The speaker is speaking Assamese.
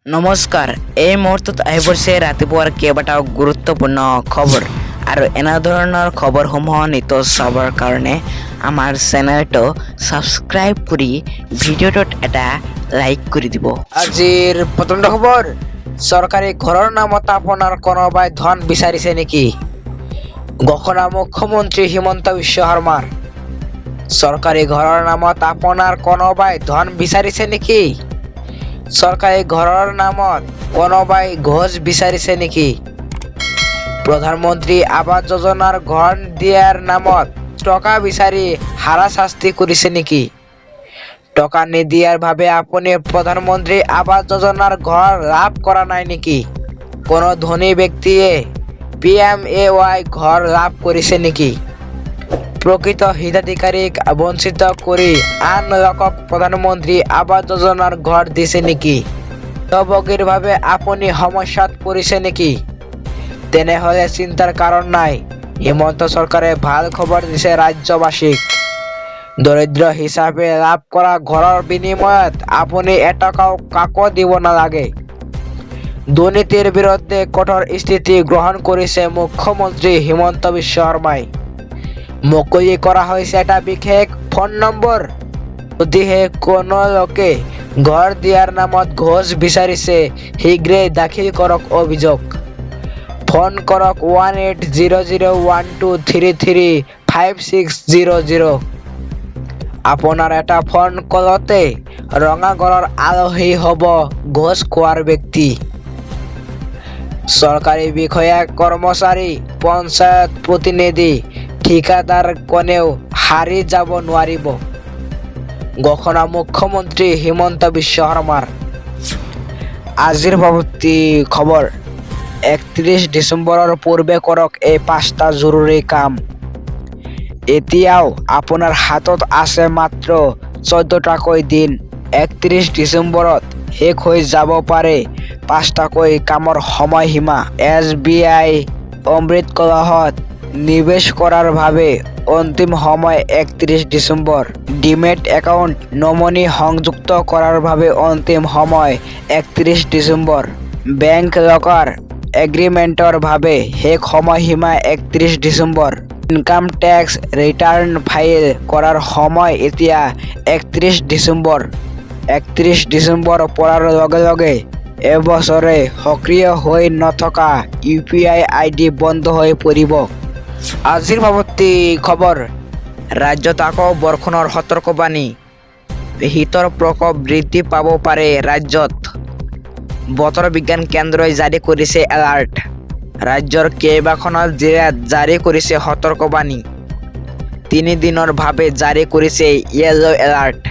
নমস্কাৰ। এই মুহূৰ্তত আহি পৰিছে ৰাতিপুৱাৰ কেইবাটাও গুৰুত্বপূৰ্ণ খবৰ আৰু এনে ধৰণৰ খবৰসমূহ নিতৌ চাবৰ কাৰণে আমাৰ চেনেলটো ছাবস্ক্ৰাইব কৰি ভিডিঅ'টোত এটা লাইক কৰি দিব। আজিৰ প্ৰথম খবৰ, চৰকাৰী ঘৰৰ নামত আপোনাৰ কোনোবাই ধন বিচাৰিছে নেকি? ঘোষণা মুখ্যমন্ত্ৰী হিমন্ত বিশ্ব শৰ্মাৰ। চৰকাৰী ঘৰৰ নামত আপোনাৰ কোনোবাই ধন বিচাৰিছে নেকি? চৰকাৰী ঘৰৰ নামত কোনোবাই ঘোষ বিচাৰিছে নেকি? প্ৰধানমন্ত্ৰী আৱাস যোজনাৰ ঘৰ দিয়াৰ নামত টকা বিচাৰি হাৰাশাস্তি কৰিছে নেকি? টকা নিদিয়াৰ বাবে আপুনি প্ৰধানমন্ত্ৰী আৱাস যোজনাৰ ঘৰ লাভ কৰা নাই নেকি? কোনো ধনী ব্যক্তিয়ে PMAY ঘৰ লাভ কৰিছে নেকি? প্ৰকৃত হিতাধিকাৰীক বঞ্চিত কৰি আন লোকক প্ৰধানমন্ত্ৰী আৱাস যোজনাৰ ঘৰ দিছে নেকি? স্বগীৰভাৱে আপুনি সমস্যাত পৰিছে নেকি? তেনেহলে চিন্তাৰ কাৰণ নাই। হিমন্ত চৰকাৰে ভাল খবৰ দিছে ৰাজ্যবাসীক। দৰিদ্ৰ হিচাপে লাভ কৰা ঘৰৰ বিনিময়ত আপুনি এটকাও কাকো দিব নালাগে। দুৰ্নীতিৰ বিৰুদ্ধে কঠোৰ স্থিতি গ্ৰহণ কৰিছে মুখ্যমন্ত্ৰী হিমন্ত বিশ্ব শৰ্মাই। মুকলি কৰা হৈছে এটা বিশেষ ফোন নম্বৰ। যদিহে কোনো লোকে ঘৰ দিয়াৰ নামত ঘোষ বিচাৰিছে, শীঘ্ৰেই দাখিল কৰক অভিযোগ। ফোন কৰক 180012335600। আপোনাৰ এটা ফোন কলতে ৰঙাগড়ৰ আলহী হ'ব ঘোষ খোৱাৰ ব্যক্তি। চৰকাৰী বিষয়া, কৰ্মচাৰী, পঞ্চায়ত প্ৰতিনিধি, ঠিকাদাৰ কোনেও হাৰি যাব নোৱাৰিব। ঘোষণা মুখ্যমন্ত্ৰী হিমন্ত বিশ্ব শৰ্মাৰ। আজিৰ পৰৱৰ্তী খবৰ, 31 ডিচেম্বৰৰ পূৰ্বে কৰক এই 5টা জৰুৰী কাম। এতিয়াও আপোনাৰ হাতত আছে মাত্ৰ 14টাকৈ দিন। 31 ডিচেম্বৰত শেষ হৈ যাব পাৰে 5টাকৈ কামৰ সময়সীমা। SBI অমৃত কলহত নিৱেশ কৰাৰ বাবে অন্তিম সময় 31 ডিচেম্বৰ। ডিমেট একাউণ্ট নমনি সংযুক্ত কৰাৰ বাবে অন্তিম সময় 31 ডিচেম্বৰ। বেংক লকাৰ এগ্ৰিমেণ্টৰ বাবে শেষ সময়সীমা 31 December. Income tax return file কৰাৰ সময় এতিয়া 31 ডিচেম্বৰ। 31 ডিচেম্বৰ পৰাৰ লগে লগে এবছৰে সক্ৰিয় হৈ নথকা UPI ID বন্ধ হৈ পৰিব। আজিৰ পৰৱৰ্তী খবৰ, ৰাজ্যত আকৌ বৰষুণৰ সতৰ্কবাণী। শীতৰ প্ৰকোপ বৃদ্ধি পাব পাৰে ৰাজ্যত। বতৰ বিজ্ঞান কেন্দ্ৰই জাৰি কৰিছে এলাৰ্ট। ৰাজ্যৰ কেইবাখনো জিলাত জাৰি কৰিছে সতৰ্কবাণী। 3 দিনৰ বাবে জাৰি কৰিছে য়েলো এলাৰ্ট।